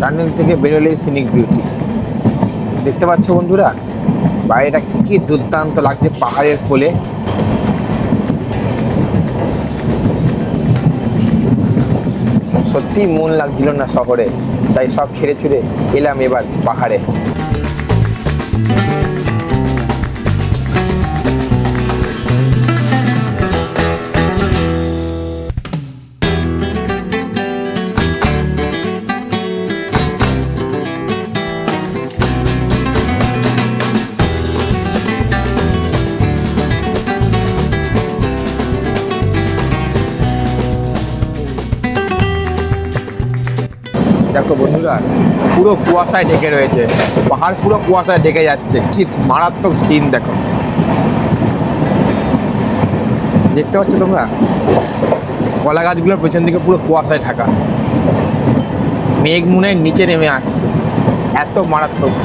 টানেল থেকে বেরোলেই সিনিক বিউটি দেখতে পাচ্ছ বন্ধুরা। বাইরেটা কি দুর্দান্ত লাগছে পাহাড়ের কোলে। সত্যি মন লাগছিল না শহরে, তাই সব ছেড়ে ছুড়ে এলাম এবার পাহাড়ে। দেখো বন্ধুরা, পুরো কুয়াশায় ঢেকে রয়েছে, পাহাড় পুরো কুয়াশায় ঢেকে যাচ্ছে। কি মারাত্মক সিন দেখো, দেখতে পাচ্ছ তোমরা? কলা গাছগুলোর পেছন দিকে পুরো কুয়াশায় ঢাকা, মেঘ মনে হয় নিচে নেমে আসছে, এত মারাত্মক।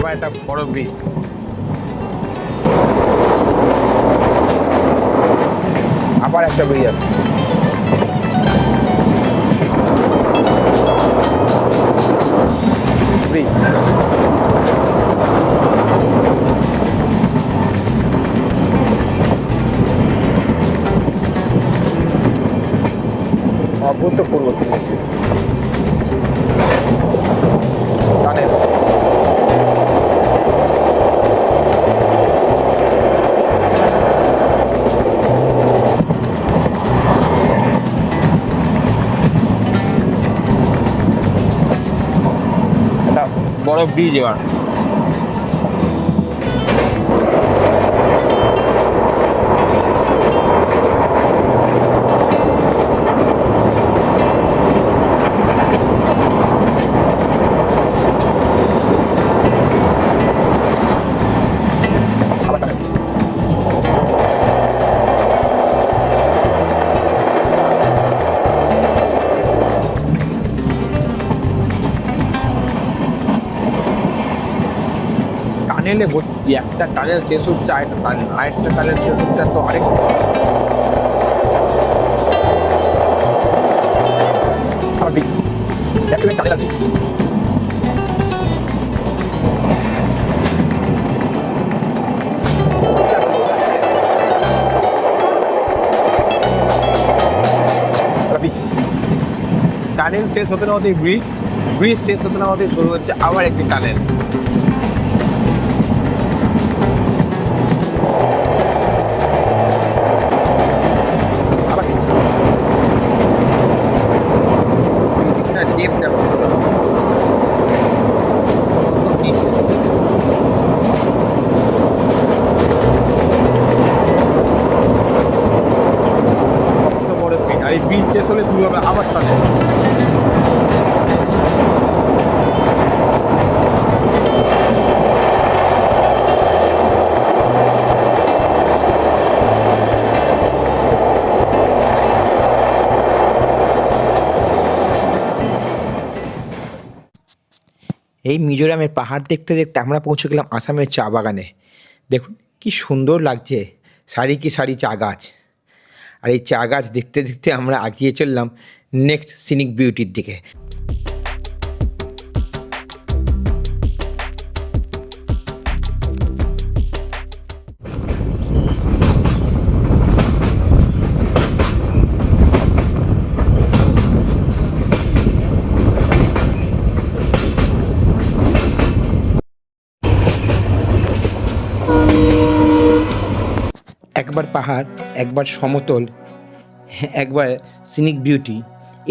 আবার একটা বড় ব্রিজ, আবার একটা ব্রিজ আছে। ব্রিজ অভূতপূর্ব সিনেরি, টানেল, একটা বড় ব্রিজ। এবার টানেলে ভর্তি, একটা টানেল শেষ হচ্ছে আরেকটা টানেল, আরেকটা টানেল শেষ হচ্ছে তো আরেক টানেল আছে। টানেল শেষ হতে না হতে ব্রিজ, ব্রিজ শেষ হতে না হতে শুরু হচ্ছে আবার একটি টানেল। আর এই ব্রিজ শেষ হলে শুরু হবে আবার টানেল। এই মিজোরামের পাহাড় দেখতে দেখতে আমরা পৌঁছে গেলাম আসামের চা বাগানে। দেখুন কি সুন্দর লাগছে, সারি কি সারি চা গাছ। আর এই চা গাছ দেখতে দেখতে আমরা এগিয়ে চললাম নেক্সট সিনিক বিউটির দিকে। একবার পাহাড়, একবার সমতল, একবার সিনিক বিউটি,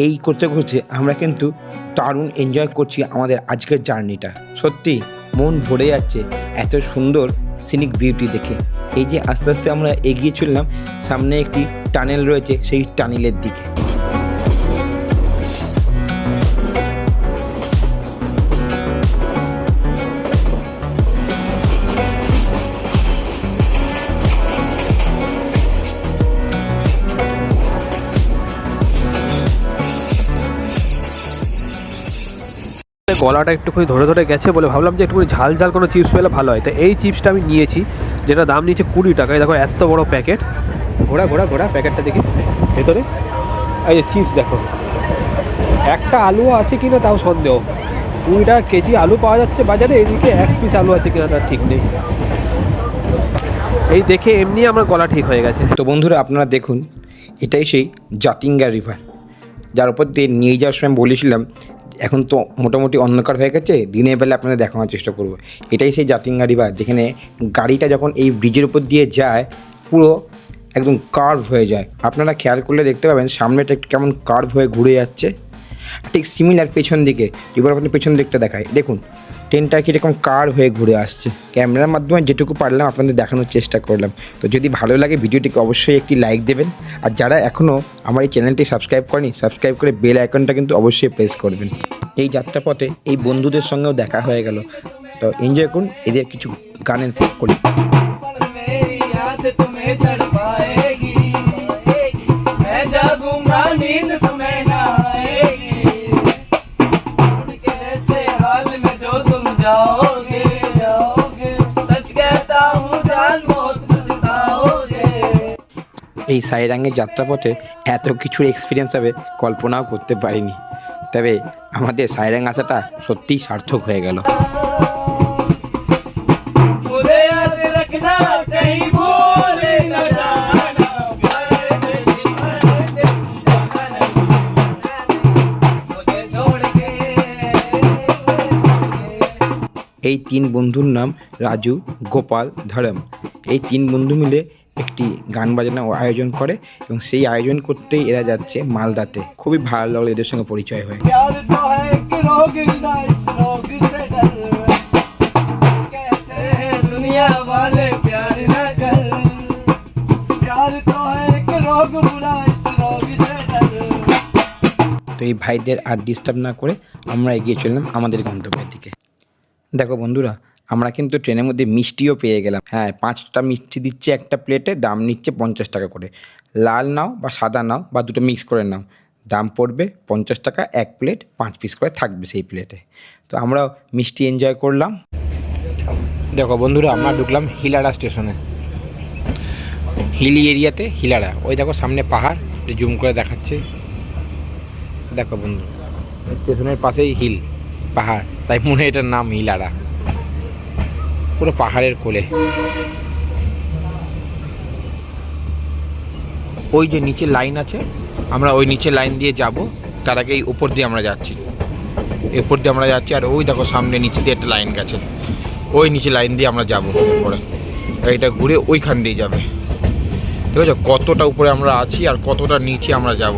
এই করতে করতে আমরা কিন্তু দারুণ এনজয় করছি আমাদের আজকের জার্নিটা। সত্যি মন ভরে যাচ্ছে এত সুন্দর সিনিক বিউটি দেখে। এই যে আস্তে আস্তে আমরা এগিয়ে চললাম, সামনে একটি টানেল রয়েছে, সেই টানেলের দিকে। গলাটা একটুখানি ধরে ধরে গেছে বলে ভাবলাম যে একটুখানি ঝাল ঝাল কোনো চিপস পেলে ভালো হয়। তো এই চিপসটা আমি নিয়েছি, যেটা দাম নিয়েছে 20 টাকা। দেখো এত বড় প্যাকেট, ঘোড়া ঘোড়া ঘোড়া প্যাকেটটা দেখি ভেতরে। এই যে চিপস দেখো, একটা আলুও আছে কিনা তাও সন্দেহ। 20 টাকা কেজি আলু পাওয়া যাচ্ছে বাজারে, এদিকে 1 পিস আলু আছে কিনা তার ঠিক নেই। এই দেখে এমনি আমার গলা ঠিক হয়ে গেছে। তো বন্ধুরা আপনারা দেখুন, এটাই সেই জাতিঙ্গা রিভার, যার উপর দিয়ে নিয়ে যাওয়ার সময় বলেছিলাম এখন তো মোটামুটি অন্ধকার হয়ে গেছে, দিনের বেলা আপনাদের দেখানোর চেষ্টা করব। এটাই সেই জাতিঙ্গা রিভার, যেখানে গাড়িটা যখন এই ব্রিজের উপর দিয়ে যায় পুরো একদম কার্ভ হয়ে যায়। আপনারা খেয়াল করলে দেখতে পাবেন সামনেটা একটু কেমন কার্ভ হয়ে ঘুরে যাচ্ছে। ঠিক সিমিলার পেছন দিকে, এবার আপনার পেছন দিকটা দেখায়, দেখুন ট্রেনটা কীরকম কার্ভ হয়ে ঘুরে আসছে। ক্যামেরার মাধ্যমে যেটুকু পারলাম আপনাদের দেখানোর চেষ্টা করলাম। তো যদি ভালো লাগে ভিডিওটিকে অবশ্যই একটি লাইক দেবেন, আর যারা এখনও আমার এই চ্যানেলটি সাবস্ক্রাইব করেনি, সাবস্ক্রাইব করে বেল আইকনটা কিন্তু অবশ্যই প্রেস করবেন। এই যাত্রাপথে এই বন্ধুদের সঙ্গেও দেখা হয়ে গেল। তো এনজয় করুন এদের কিছু গানের ফেক করি। এই সাইরাঙের যাত্রাপথে এত কিছুর এক্সপিরিয়েন্স হবে কল্পনাও করতে পারিনি। তবে আমাদের সাইরাং আসাটা সত্যিই সার্থক হয়ে গেল। এই 3 বন্ধুর নাম রাজু, গোপাল, ধরম। এই 3 বন্ধু মিলে একটি গান বাজনা আয়োজন করে এবং সেই আয়োজন করতেই এরা যাচ্ছে মালদাতে। খুবই ভালো লাগলো এদের সঙ্গে পরিচয় হয়ে। তো এই ভাইদের আর ডিস্টার্ব না করে আমরা এগিয়ে চললাম আমাদের গন্তব্যের দিকে। দেখো বন্ধুরা, আমরা কিন্তু ট্রেনের মধ্যে মিষ্টিও পেয়ে গেলাম। হ্যাঁ, 5টা মিষ্টি দিচ্ছে একটা প্লেটে, দাম নিচ্ছে 50 টাকা করে। লাল নাও বা সাদা নাও বা দুটো মিক্স করে নাও, দাম পড়বে 50 টাকা। এক প্লেট 5 পিস করে থাকবে সেই প্লেটে। তো আমরাও মিষ্টি এনজয় করলাম। দেখো বন্ধুরা, আমরা ঢুকলাম হিলাড়া স্টেশনে, হিলি এরিয়াতে হিলাড়া। ওই দেখো সামনে পাহাড়, জুম করে দেখাচ্ছে। দেখো বন্ধু, স্টেশনের পাশেই হিল, পাহাড়, তাই মনে হয় এটার নাম হিলাড়া। পুরো পাহাড়ের কোলে। ওই যে নিচে লাইন আছে, আমরা ওই নিচে লাইন দিয়ে যাব। তার আগে এই উপর দিয়ে আমরা যাচ্ছি, এই উপর দিয়ে আমরা যাচ্ছি। আর ওই দেখো সামনে নিচে দিয়ে একটা লাইন গেছে, ওই নিচে লাইন দিয়ে আমরা যাবো। এরপরে এইটা ঘুরে ওইখান দিয়ে যাবে। ঠিক আছে, কতটা উপরে আমরা আছি আর কতটা নিচে আমরা যাব।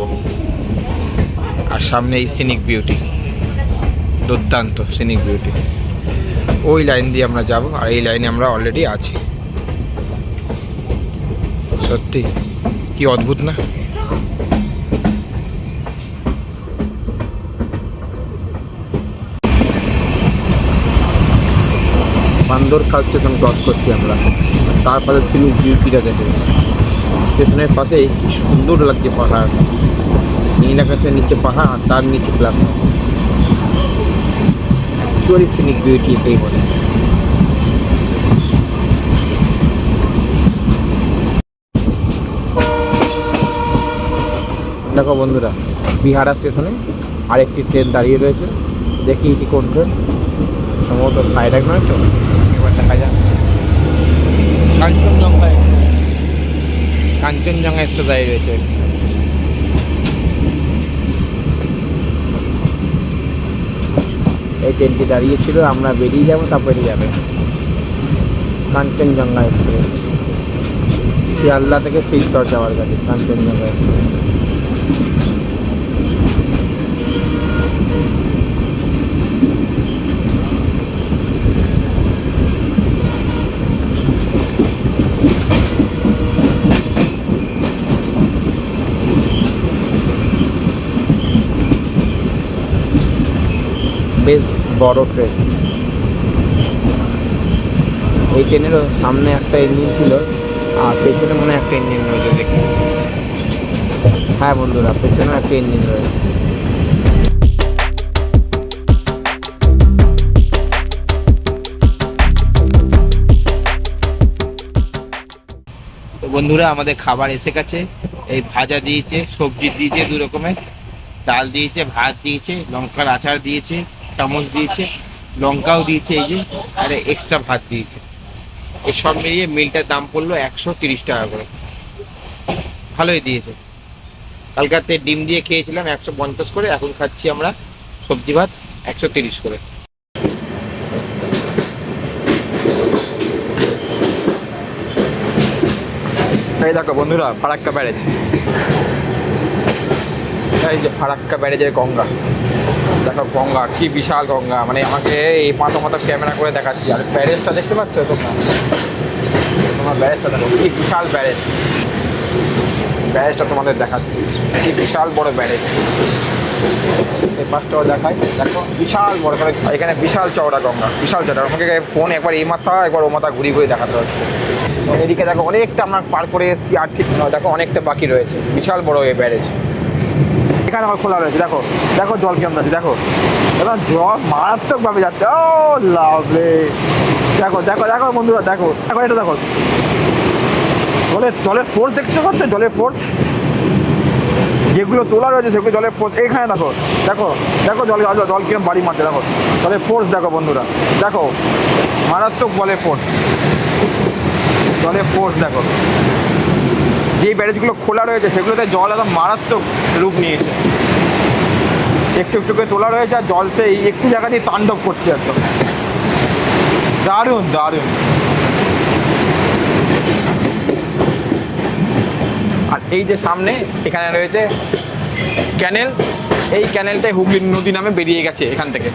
আর সামনে এই সিনিক বিউটি, দুর্দান্ত সিনিক বিউটি। ওই লাইন দিয়ে আমরা যাব, আর এই লাইনে আমরা অলরেডি আছি। সত্যি কি অদ্ভুত না? বান্দরখাল স্টেশন ক্রস করছি আমরা, তার পাশে সিনিক বিউটিটা দেখে। স্টেশনের পাশে কি সুন্দর লাগছে পাহাড়, নীল আকাশের নিচে পাহাড়, আর তার নিচে প্ল্যাটফর্ম। অ্যাকচুয়ালি সিনিক বিউটি এটাই বলে। দেখো বন্ধুরা, বিহারা স্টেশনে আরেকটি ট্রেন দাঁড়িয়ে রয়েছে। দেখি এটি কোন ট্রেন, সম্ভবত সাইডাক নয় তো, এবার দেখা যাক। কাঞ্চনজঙ্ঘা এক্সপ্রেস, কাঞ্চনজঙ্ঘা এক্সপ্রেস দাঁড়িয়ে রয়েছে। এই ট্রেনটি দাঁড়িয়েছিল, আমরা বেরিয়ে যাবো, তারপরে যাবে কাঞ্চনজঙ্ঘা এক্সপ্রেস। শিয়ালদা থেকে শিলচর যাওয়ার গাড়ি কাঞ্চনজঙ্ঘা এক্সপ্রেস। বেশ বড় ট্রেন। এই ট্রেনেরও সামনে একটা ইঞ্জিন ছিল, আর পেছনে মনে হয় একটা ইঞ্জিন রয়েছে। দেখি, হ্যাঁ বন্ধুরা, পেছনেও একটা ইঞ্জিন রয়েছে। তো বন্ধুরা, আমাদের খাবার এসে গেছে। এই ভাজা দিয়েছে, সবজি দিয়েছে 2 রকমের, ডাল দিয়েছে, ভাত দিয়েছে, লঙ্কার আচার দিয়েছে, চামচ দিয়েছে, লঙ্কাও দিয়েছে এই যে, আর এক্সট্রা ভাত দিয়েছে। এই সব মিলিয়ে মিলটার দাম পড়লো 130 টাকা করে। ভালোই দিয়েছে। কালকাতে ডিম দিয়ে খেয়েছিলাম 150 করে, এখন খাচ্ছি আমরা সবজি ভাত 130 করে। এই দেখো বন্ধুরা, ফারাক্কা ব্যারেজ। এই যে ফারাক্কা ব্যারেজের গঙ্গা, দেখো গঙ্গা কি বিশাল গঙ্গা। মানে আমাকে এই মাথা ক্যামেরা করে দেখাচ্ছি। আর ব্যারেজটা দেখতে পাচ্ছ তোমার ব্যারেজটা দেখো কি বিশাল ব্যারেজ। ব্যারেজটা তোমাদের দেখাচ্ছি, কি বিশাল বড় ব্যারেজ। এই পাশটাও দেখাই, দেখো বিশাল বড়। এখানে বিশাল চওড়া গঙ্গা, বিশাল চওড়া। আমাকে ফোন একবার এই মাথা একবার ও মাথা ঘুরিয়ে দেখাতে হচ্ছে। এদিকে দেখো অনেকটা আমরা পার করে এসেছি, আর ঠিক দেখো অনেকটা বাকি রয়েছে। বিশাল বড় এই ব্যারেজ। এখানে আমার খোলা রয়েছে, দেখো দেখো জল কেমন আছে, দেখো দেখো জল মারাত্মকভাবে যাচ্ছে। ও লাভলে, দেখো দেখো দেখো বন্ধুরা, দেখো দেখো এটা দেখো জলের ফোর্স দেখতে পাচ্ছ, জলের ফোর্স যেগুলো তোলা রয়েছে সেগুলো জলের ফোর্স। এখানে দেখো দেখো দেখো জল জল কিরম বাড়ি মারছে, দেখো জলের ফোর্স দেখো বন্ধুরা, দেখো মারাত্মক জলের ফোর্স, জলের ফোর্স দেখো। যেই ব্যারেজগুলো খোলা রয়েছে সেগুলোতে জল একদম মারাত্মক রূপ নিয়েছে। একটু একটু করে তোলা রয়েছে, আর জল সেই একটু জায়গা দিয়ে তাণ্ডব করছে একদম। দারুণ দারুণ। আর এই যে সামনে এখানে রয়েছে ক্যানেল, এই ক্যানেলটাই হুগলি নদী নামে বেরিয়ে গেছে এখান থেকে।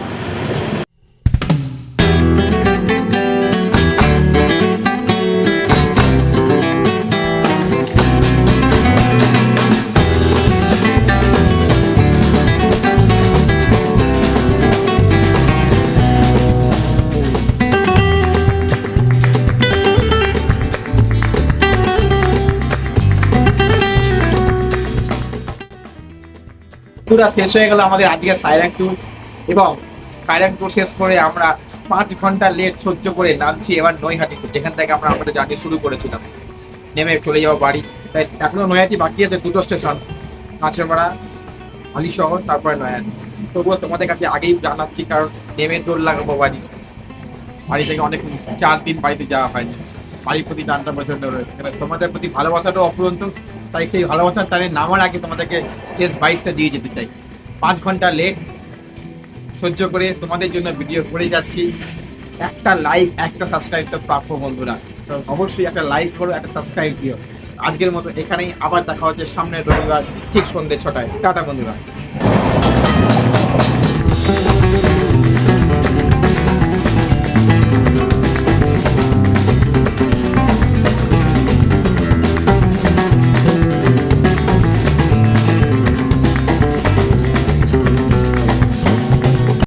পুরা শেষ হয়ে গেল আমাদের আজকের সাইরাং ট্যুর, এবং পায়রাং ট্যুর শেষ করে আমরা 5 ঘন্টা লেট সহ্য করে নামছি এবার নৈহাটিতে, যেখান থেকে আমরা আমাদের জার্নি শুরু করেছিলাম। নেমে চলে যাবো বাড়ি। তাই এখনো নৈহাটি বাকি আছে 2টো স্টেশন, কাঁচরাপাড়া, হালিশহর, তারপরে নৈহাটি। তবুও তোমাদের কাছে আগেই জানাচ্ছি, কারণ নেমে দৌড় লাগাবো বাড়ি। বাড়ি থেকে অনেক 4 দিন বাড়িতে যাওয়া হয়নি, বাড়ির প্রতি টানটা প্রচন্ড রয়েছে। এবার তোমাদের প্রতি ভালোবাসাটাও অফুরন্ত, তাই সেই ভালোবাসার টানে নামার আগে তোমাদেরকে শেষ বাইকটা দিয়ে যেতে চাই। 5 ঘন্টা লেট সহ্য করে তোমাদের জন্য ভিডিও করে যাচ্ছি। একটা লাইক, একটা সাবস্ক্রাইব তো প্রাপ্য বন্ধুরা, তো অবশ্যই একটা লাইক করো, একটা সাবস্ক্রাইব দিও। আজকের মতো এখানেই, আবার দেখা হচ্ছে সামনের রবিবার ঠিক সন্ধ্যে 6টায়। টাটা বন্ধুরা।